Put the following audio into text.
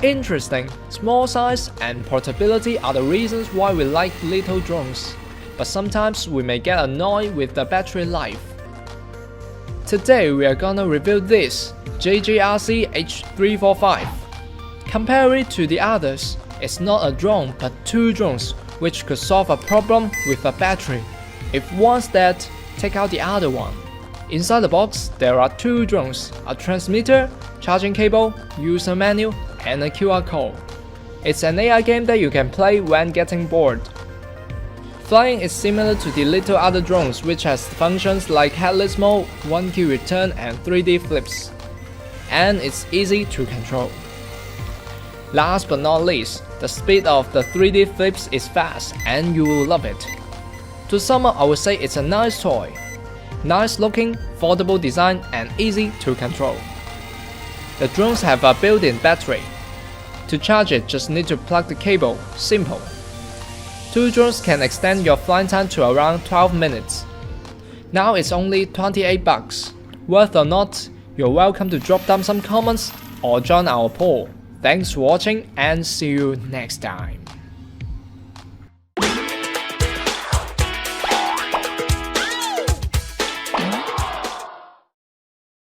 Interesting, small size and portability are the reasons why we like little drones, but sometimes we may get annoyed with the battery life. Today we are gonna review this JJRC H345. Compared it to the others, it's not a drone but two drones, which could solve a problem with a battery. If one's dead, take out the other one. Inside the box, there are two drones, a transmitter, charging cable, user manual, and a QR code. It's an AI game that you can play when getting bored. Flying is similar to the little other drones, which has functions like headless mode, 1-key return, and 3D flips. And it's easy to control. Last but not least, the speed of the 3D flips is fast and you will love it. To sum up, I would say it's a nice toy. Nice looking, foldable design, and easy to control. The drones have a built-in battery. To charge it, just need to plug the cable, simple. Two drones can extend your flying time to around 12 minutes. Now it's only $28. Worth or not, you're welcome to drop down some comments or join our poll. Thanks for watching and see you next time.